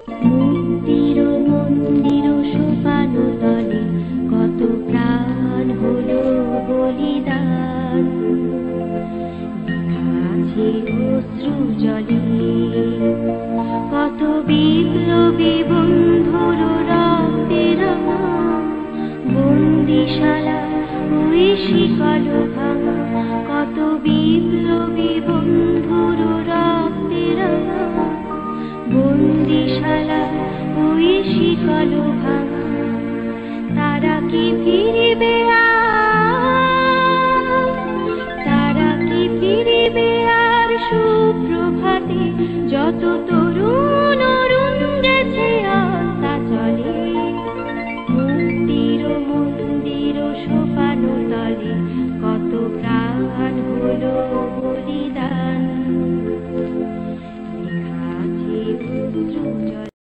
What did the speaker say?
মুক্তির মন্দির সোপান তলে কত প্রাণ হলো বলিদান, আছে অশ্রু জলে কত বিপ্লবী বন্ধুর রক্তের বন্দিশালা ওই শিকল ভাঙা, কত বিপ্লবী বন্ধুর রক্তের বন্দিশালা ওই শিকল ভাঙা। তারা কি ফিরবে